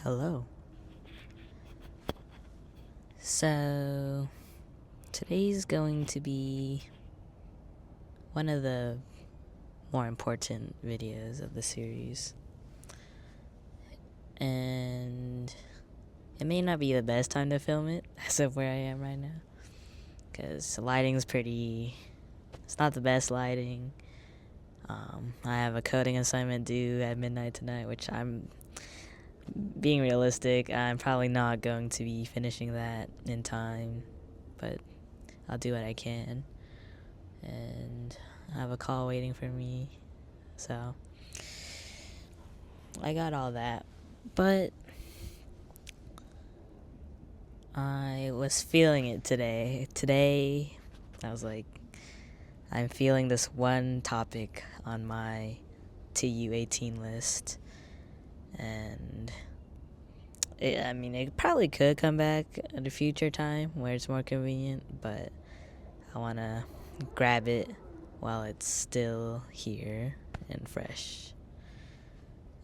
Hello. So, today's going to be one of the more important videos of the series. And it may not be the best time to film it as of where I am right now. Because the lighting's it's not the best lighting. I have a coding assignment due at midnight tonight, which being realistic, I'm probably not going to be finishing that in time, but I'll do what I can. And I have a call waiting for me, so I got all that. But I was feeling it today. Today, I was like, I'm feeling this one topic on my TU18 list, and it probably could come back at a future time where it's more convenient, but I want to grab it while it's still here and fresh.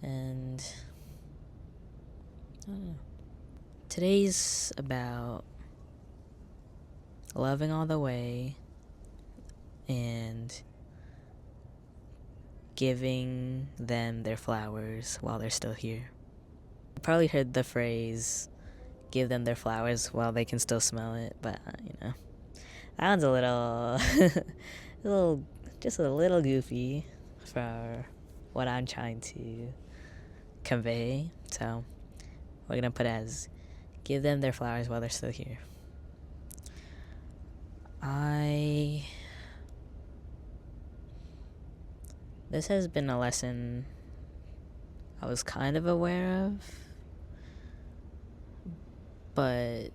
And I don't know. Today's about loving all the way and giving them their flowers while they're still here. You probably heard the phrase, give them their flowers while they can still smell it, but that one's a little, just a little goofy for what I'm trying to convey. So we're gonna put it as, give them their flowers while they're still here. This has been a lesson I was kind of aware of, but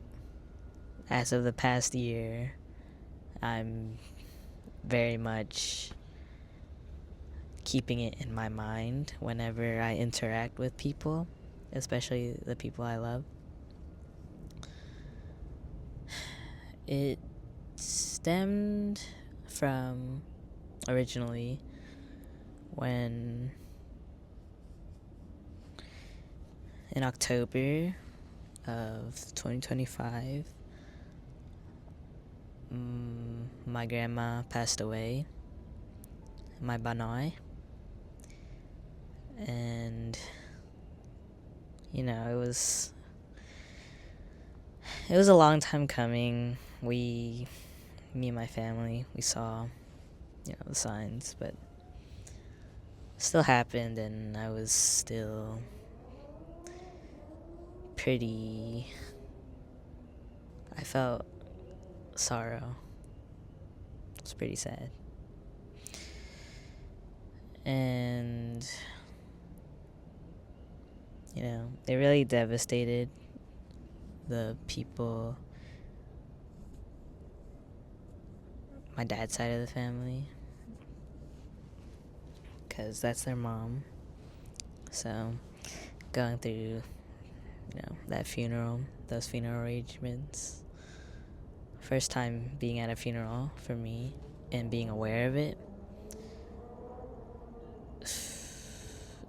as of the past year, I'm very much keeping it in my mind whenever I interact with people, especially the people I love. It stemmed from originally when in October of 2025, my grandma passed away, my banai, and it was a long time coming. Me and my family, we saw the signs, but it still happened, and I was still I felt sorrow. It was pretty sad. And it really devastated the people, my dad's side of the family, because that's their mom. So going through those funeral arrangements, first time being at a funeral for me and being aware of it,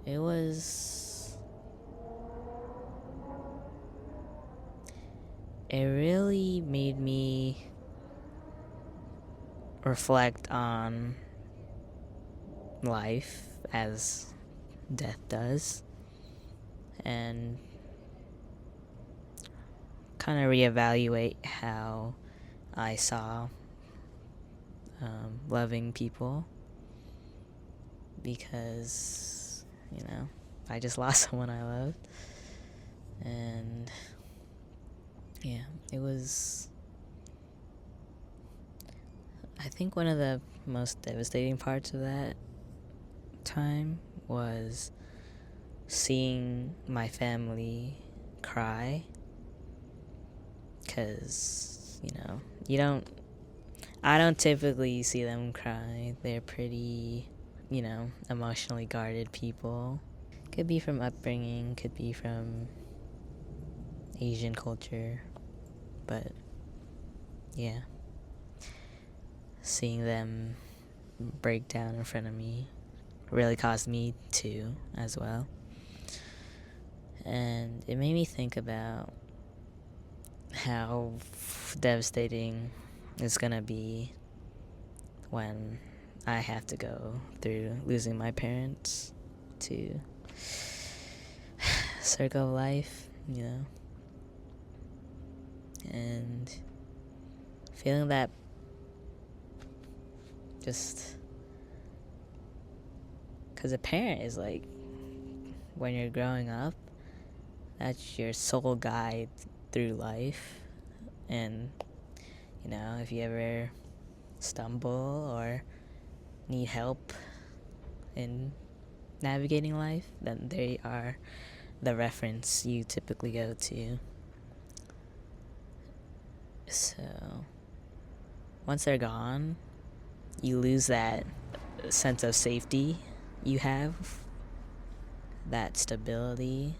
it really made me reflect on life as death does, and kind of reevaluate how I saw loving people, because I just lost someone I loved. And it was, I think, one of the most devastating parts of that time was seeing my family cry, because I don't typically see them cry. They're pretty emotionally guarded people. Could be from upbringing, could be from Asian culture, but seeing them break down in front of me really caused me to as well. And it made me think about how devastating it's gonna be when I have to go through losing my parents to circle of life, and feeling that just because a parent is like, when you're growing up, that's your sole guide through life. And if you ever stumble or need help in navigating life, then they are the reference you typically go to. So once they're gone, you lose that sense of safety you have, that stability,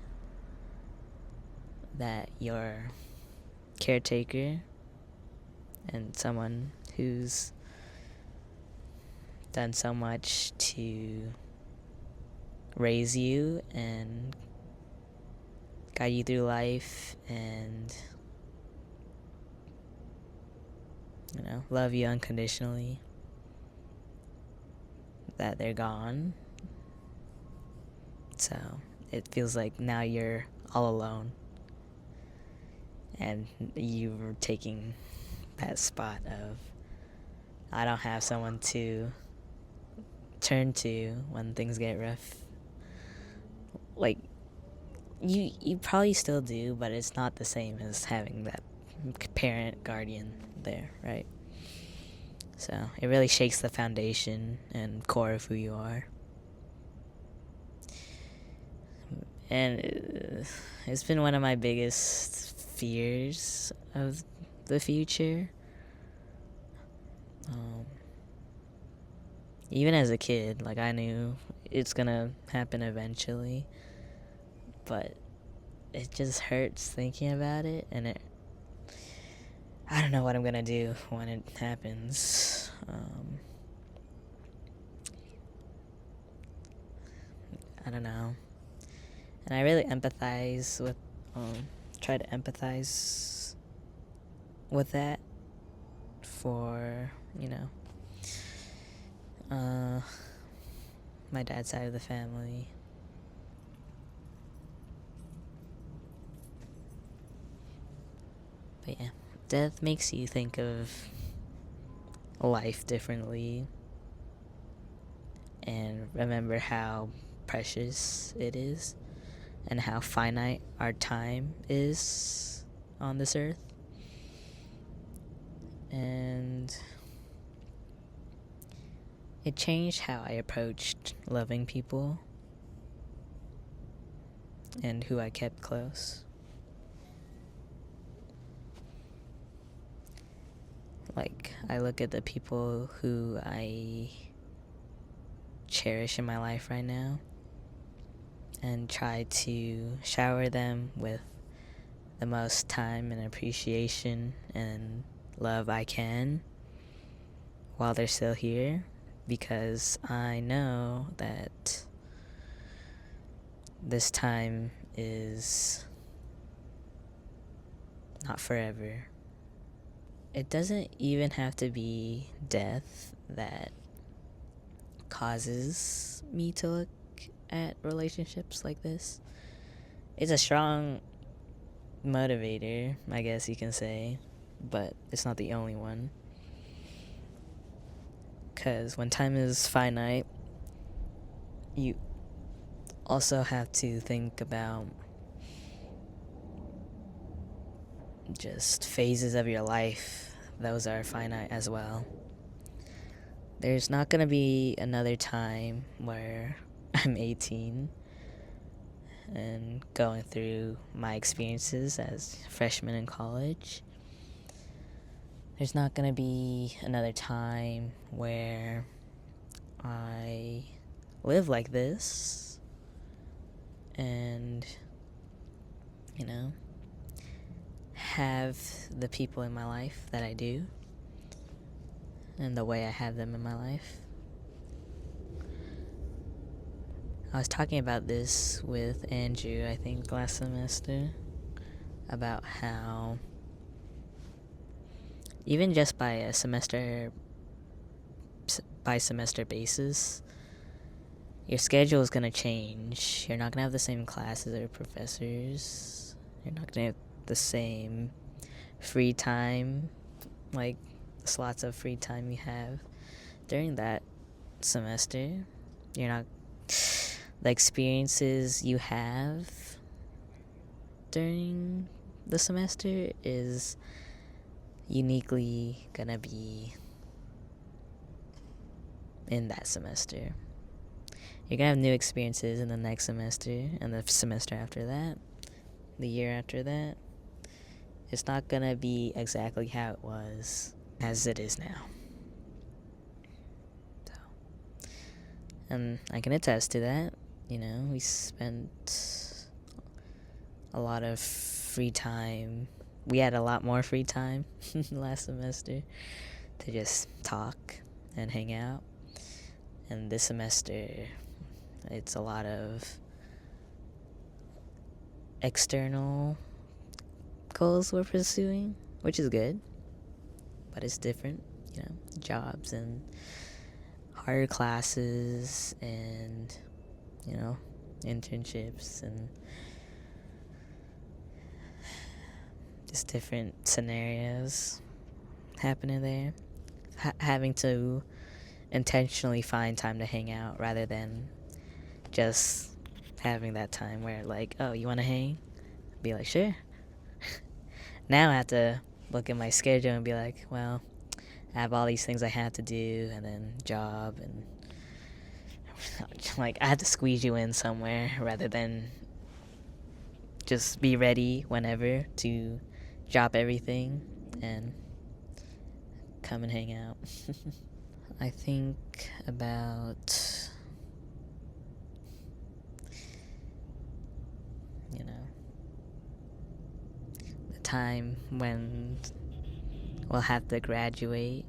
that your caretaker and someone who's done so much to raise you and guide you through life and love you unconditionally, that they're gone. So it feels like now you're all alone, and you're taking that spot of, I don't have someone to turn to when things get rough. Like, you probably still do, but it's not the same as having that parent guardian there, right? So it really shakes the foundation and core of who you are. And it's been one of my biggest fears of the future. Even as a kid, like, I knew it's gonna happen eventually, but it just hurts thinking about it, and I don't know what I'm gonna do when it happens. I don't know. And I really empathize with, try to empathize with that for, my dad's side of the family. But yeah, death makes you think of life differently and remember how precious it is and how finite our time is on this earth. And it changed how I approached loving people and who I kept close. Like, I look at the people who I cherish in my life right now and try to shower them with the most time and appreciation and love I can while they're still here, because I know that this time is not forever. It doesn't even have to be death that causes me to look at relationships like this. It's a strong motivator, I guess you can say, but it's not the only one. Because when time is finite, you also have to think about just phases of your life. Those are finite as well. There's not going to be another time where I'm 18 and going through my experiences as a freshman in college. There's not going to be another time where I live like this and, have the people in my life that I do and the way I have them in my life. I was talking about this with Andrew, I think, last semester, about how even just by a semester by semester basis, your schedule is going to change. You're not going to have the same classes or professors. You're not going to have the same free time, like slots of free time you have during that semester. You're not, the experiences you have during the semester is uniquely gonna be in that semester. You're gonna have new experiences in the next semester and the semester after that, the year after that. It's not gonna be exactly how it was as it is now. So, and I can attest to that. You know, we spent a lot of free time. We had a lot more free time last semester to just talk and hang out. And this semester, it's a lot of external goals we're pursuing, which is good, but it's different, you know, jobs and harder classes and, you know, internships and just different scenarios happening there. Having to intentionally find time to hang out rather than just having that time where, like, oh, you want to hang? Be like, sure. Now I have to look at my schedule and be like, well, I have all these things I have to do, and then job, and like I have to squeeze you in somewhere rather than just be ready whenever to drop everything and come and hang out. I think about, you know, the time when we'll have to graduate,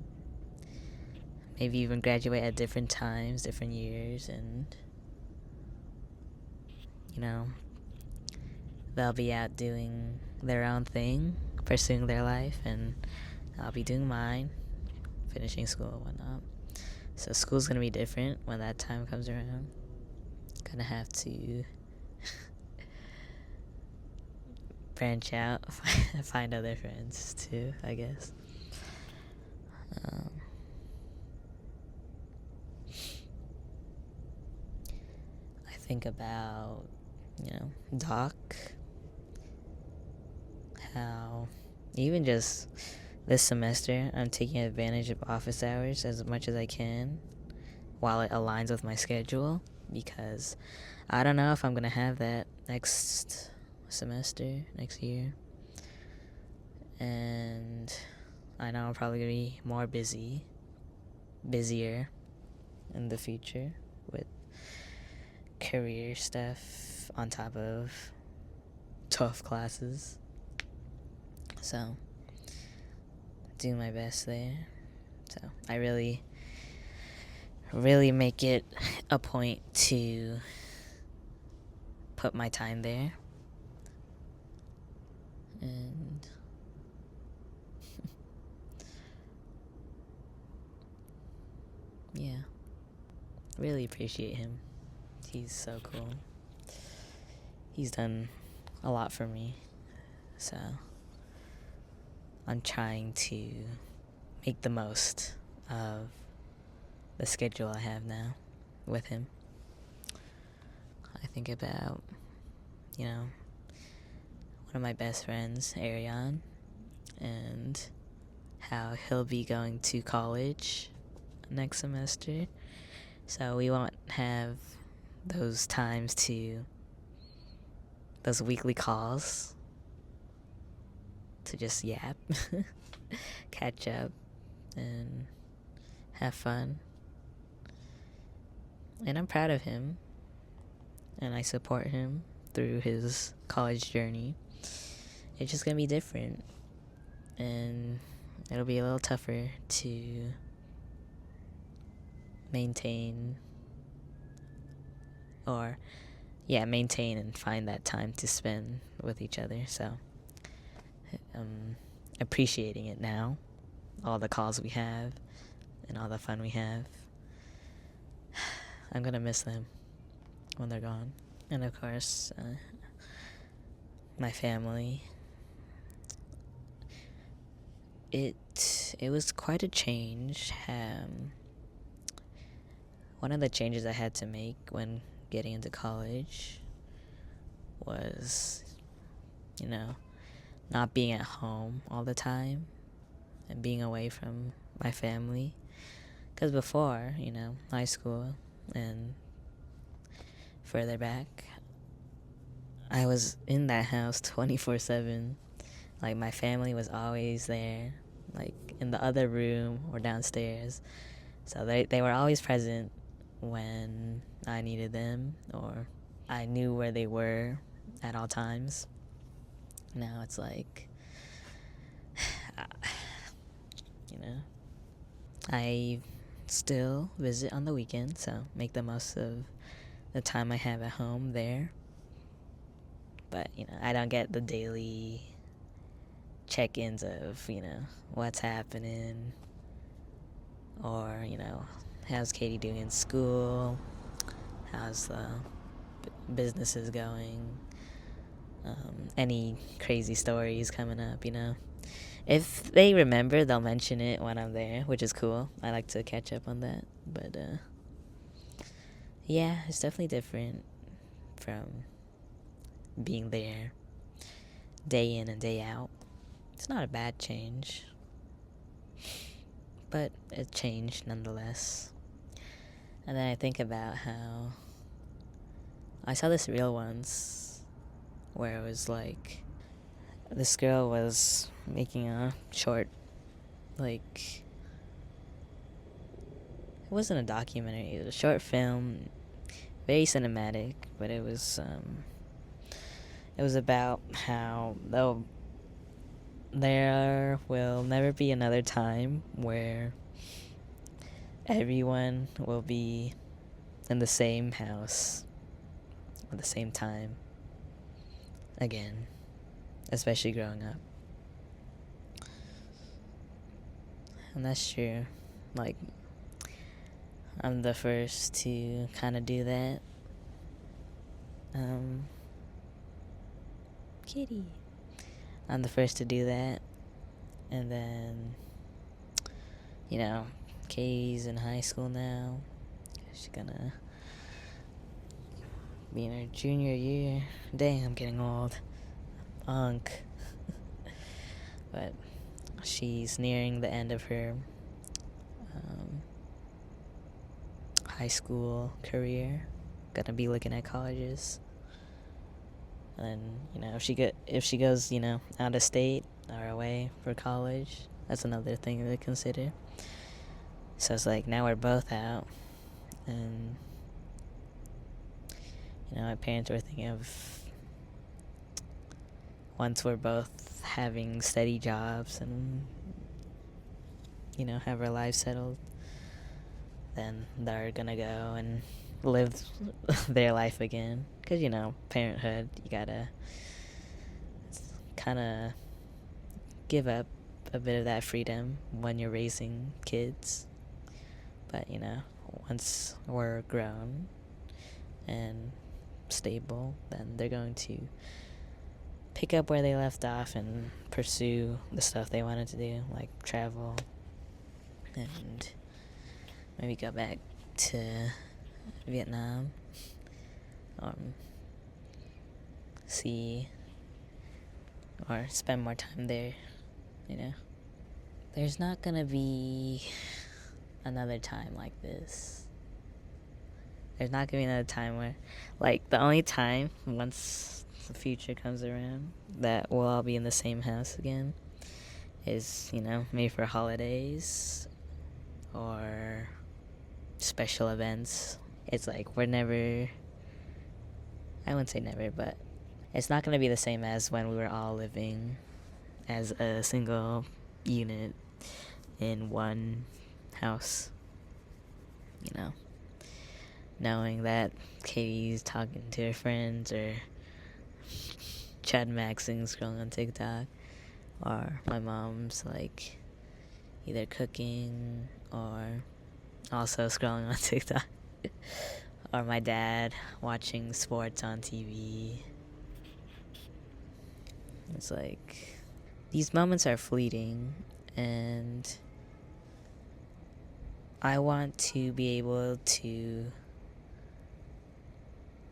maybe even graduate at different times, different years, and, you know, they'll be out doing their own thing, pursuing their life, and I'll be doing mine, finishing school and whatnot. So school's gonna be different when that time comes around. Gonna have to branch out, find other friends too, I guess. I think about, you know, Doc, how even just this semester I'm taking advantage of office hours as much as I can while it aligns with my schedule, because I don't know if I'm gonna have that next semester, next year, and I know I'm probably gonna be more busier in the future with career stuff on top of tough classes. So, do my best there. So, I really make it a point to put my time there. And yeah, really appreciate him. He's so cool. He's done a lot for me. So, I'm trying to make the most of the schedule I have now with him. I think about, you know, one of my best friends, Ariane, and how he'll be going to college next semester. So we won't have those times to, those weekly calls to just yap, catch up, and have fun. And I'm proud of him, and I support him through his college journey. It's just gonna be different, and it'll be a little tougher to maintain or yeah, maintain and find that time to spend with each other. So appreciating it now, all the calls we have and all the fun we have. I'm gonna miss them when they're gone. And of course, my family. It was quite a change. One of the changes I had to make when getting into college was, not being at home all the time and being away from my family. Because before, high school and further back, I was in that house 24/7. Like, my family was always there, like in the other room or downstairs. So they were always present when I needed them, or I knew where they were at all times. Now it's like, I still visit on the weekend, so make the most of the time I have at home there. But, I don't get the daily check-ins of, what's happening, or, how's Katie doing in school, how's the businesses going, any crazy stories coming up, If they remember, they'll mention it when I'm there, which is cool. I like to catch up on that. But, yeah, it's definitely different from being there day in and day out. It's not a bad change, but it changed nonetheless. And then I think about how I saw this reel once where it was like this girl was making a short, like, it wasn't a documentary, it was a short film, very cinematic, but it was about how there will never be another time where everyone will be in the same house at the same time again, especially growing up. And that's true. Like, I'm the first to kind of do that. Kitty. I'm the first to do that. And then, Katie's in high school now. She's gonna be in her junior year. Dang, I'm getting old. Unk. But she's nearing the end of her high school career. Gonna be looking at colleges. And then, if she goes, out of state or away for college, that's another thing to consider. So it's like, now we're both out, and my parents were thinking of, once we're both having steady jobs and have our lives settled, then they're gonna go and live their life again. Because, parenthood, you gotta kind of give up a bit of that freedom when you're raising kids. But, once we're grown and stable, then they're going to pick up where they left off and pursue the stuff they wanted to do, like travel and maybe go back to Vietnam, see or spend more time there. There's not gonna be another time like this. There's not gonna be another time where, like, the only time, once the future comes around, that we'll all be in the same house again is, maybe for holidays or special events. It's like, we're never, I wouldn't say never, but it's not going to be the same as when we were all living as a single unit in one house. knowing that Katie's talking to her friends or Chad Maxing scrolling on TikTok, or my mom's like either cooking or also scrolling on TikTok, or my dad watching sports on TV. It's like these moments are fleeting, and I want to be able to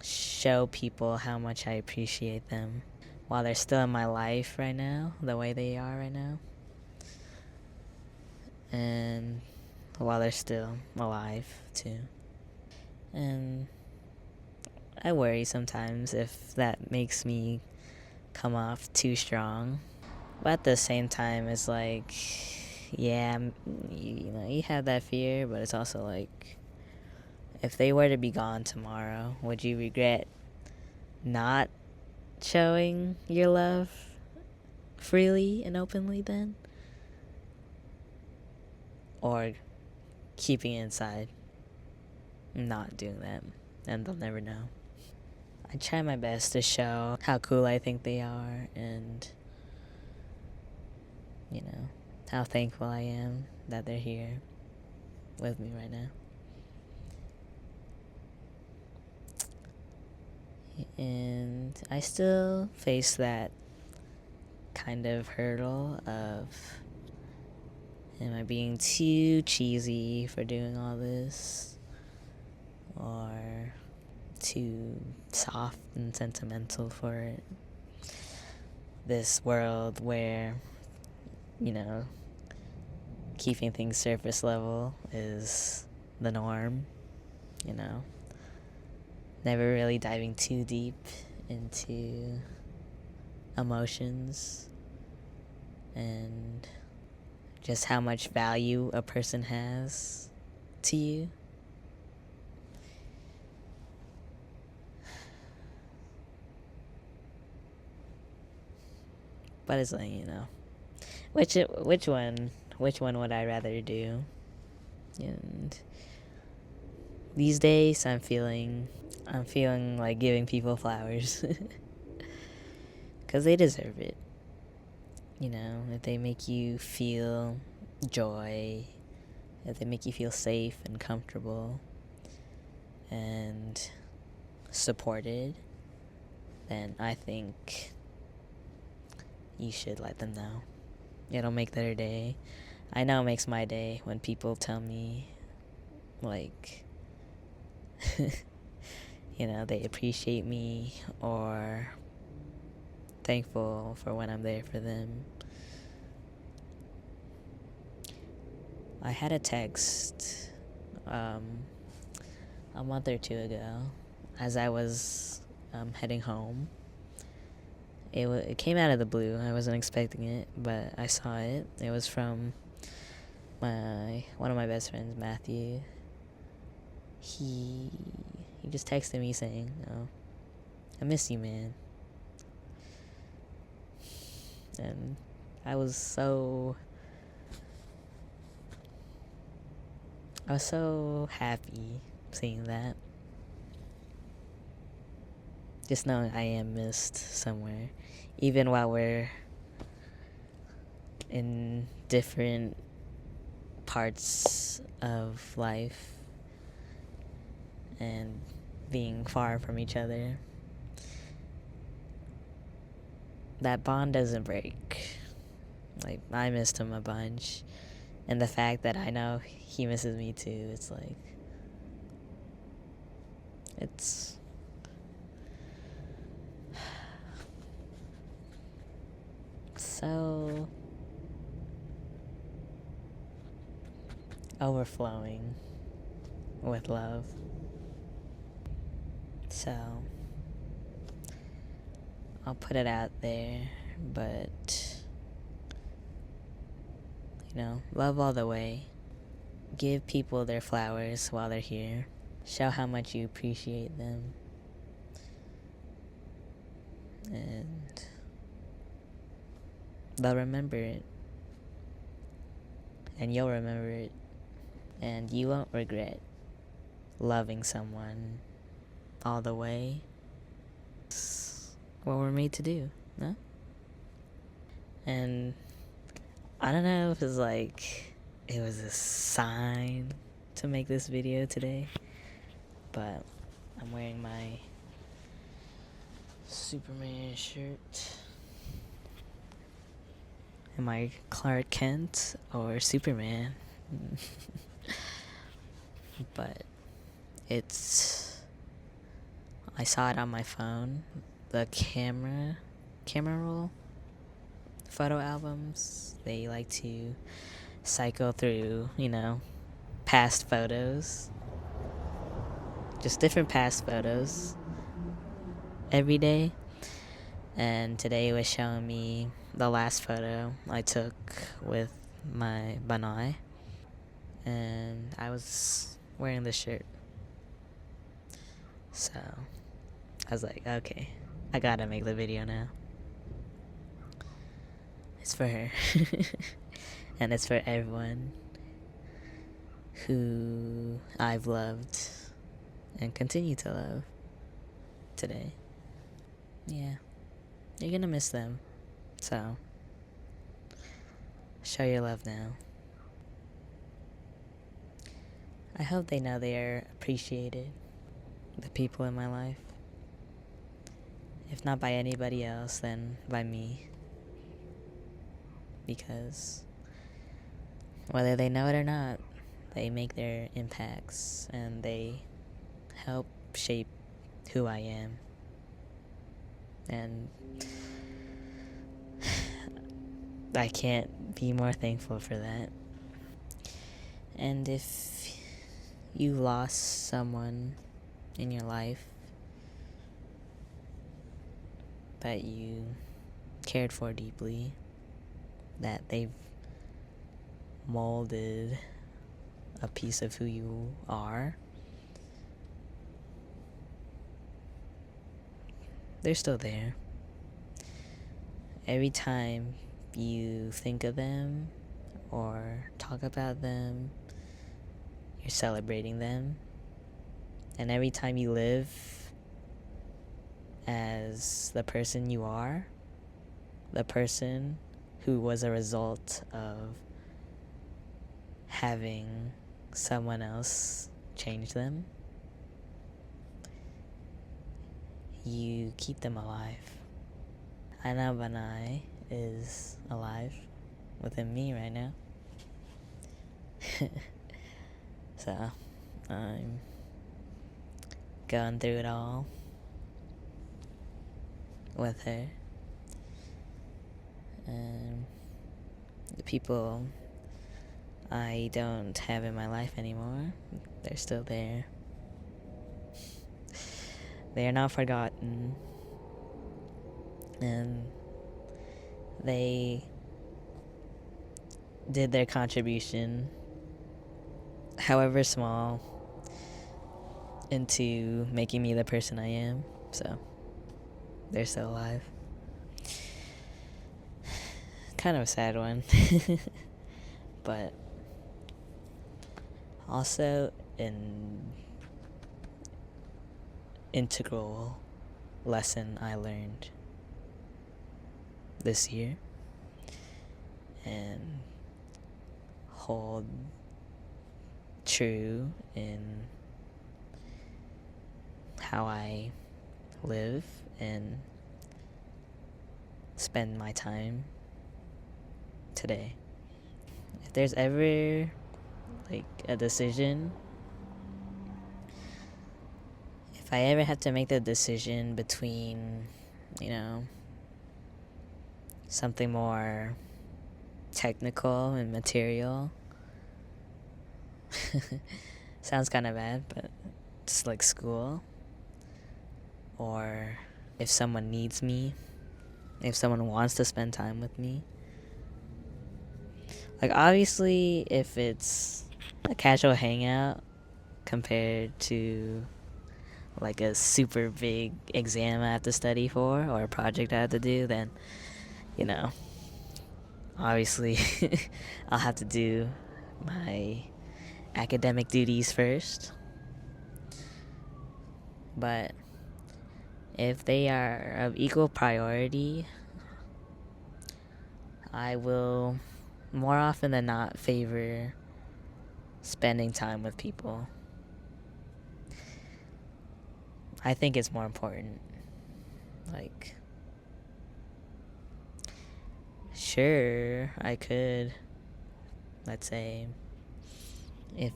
show people how much I appreciate them while they're still in my life right now, the way they are right now, and while they're still alive too. And I worry sometimes if that makes me come off too strong, but at the same time it's like, yeah, you have that fear, but it's also like, if they were to be gone tomorrow, would you regret not showing your love freely and openly then? Or keeping it inside, not doing that, and they'll never know. I try my best to show how cool I think they are, and how thankful I am that they're here with me right now. And I still face that kind of hurdle of, am I being too cheesy for doing all this? Or too soft and sentimental for it? This world where, keeping things surface level is the norm, never really diving too deep into emotions and just how much value a person has to you. But it's like, which one would I rather do? And these days I'm feeling like giving people flowers. Because they deserve it. If they make you feel joy, if they make you feel safe and comfortable and supported, then I think you should let them know. It'll make their day. I know it makes my day when people tell me, like, they appreciate me or thankful for when I'm there for them. I had a text a month or two ago as I was heading home. It came out of the blue. I wasn't expecting it, but I saw it. It was from one of my best friends, Matthew. He just texted me saying, "Oh, I miss you, man." And I was so happy seeing that. Just knowing I am missed somewhere, even while we're in different parts of life and being far from each other. That bond doesn't break. Like, I missed him a bunch, and the fact that I know he misses me too, it's like, it's so overflowing with love. So I'll put it out there, but love all the way. Give people their flowers while they're here. Show how much you appreciate them. And they'll remember it. And you'll remember it. And you won't regret loving someone all the way. It's what we're made to do, no? And I don't know if it's like it was a sign to make this video today, but I'm wearing my Superman shirt. Am I Clark Kent or Superman? But I saw it on my phone. The camera roll photo albums, they like to cycle through, past photos. Just different past photos every day. And today it was showing me the last photo I took with my banai. And I was wearing this shirt. So I was like, okay, I gotta make the video now. It's for her. And it's for everyone who I've loved and continue to love today. Yeah, you're gonna miss them. So show your love now. I hope they know they are appreciated, the people in my life. If not by anybody else, then by me. Because whether they know it or not, they make their impacts and they help shape who I am. And I can't be more thankful for that. And if you lost someone in your life that you cared for deeply, that they've molded a piece of who you are, they're still there. Every time you think of them or talk about them, you're celebrating them. And every time you live as the person you are, the person who was a result of having someone else change them, you keep them alive. I know Banai is alive within me right now. So I'm going through it all with her. And the people I don't have in my life anymore, they're still there. They are not forgotten. And they did their contribution, however small, into making me the person I am. So they're still alive. Kind of a sad one. But also an integral lesson I learned this year and hold true in how I live and spend my time today. If there's ever like a decision, if I ever have to make the decision between, something more technical and material, sounds kind of bad, but it's like school, or if someone needs me, if someone wants to spend time with me. Like, obviously, if it's a casual hangout compared to like a super big exam I have to study for or a project I have to do, then obviously I'll have to do my academic duties first. But if they are of equal priority, I will more often than not favor spending time with people. I think it's more important. Like, sure, I could, let's say, if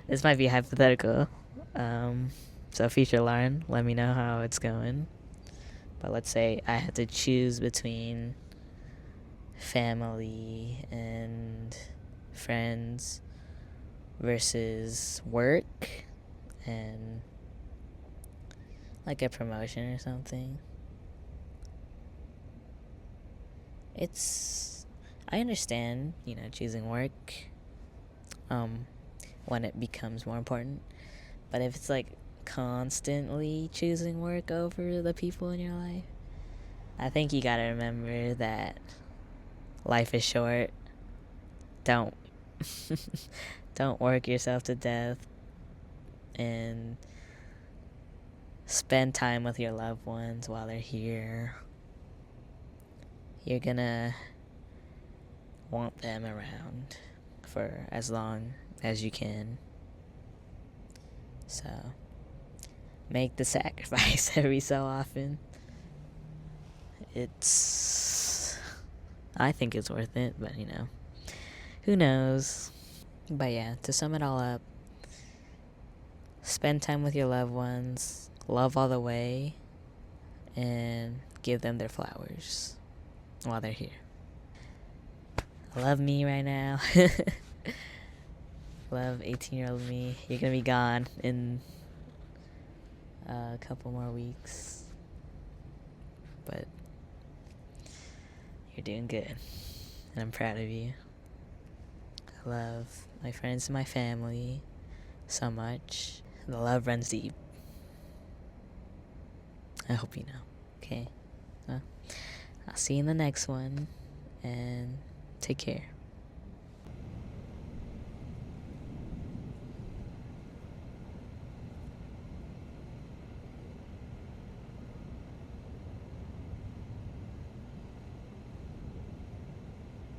this might be hypothetical, so future Lauren, let me know how it's going. But let's say I had to choose between family and friends versus work and like a promotion or something. I understand, choosing work when it becomes more important. But if it's like constantly choosing work over the people in your life, I think you gotta remember that life is short. Don't don't work yourself to death, and spend time with your loved ones while they're here. You're gonna want them around for as long as you can. So make the sacrifice every so often. I think it's worth it, but who knows? But yeah, to sum it all up, spend time with your loved ones, love all the way, and give them their flowers while they're here. Love me right now. Love 18-year-old me. You're gonna be gone in a couple more weeks, but you're doing good, and I'm proud of you. I love my friends and my family so much. The love runs deep. I hope you know. Okay? Well, I'll see you in the next one, and take care.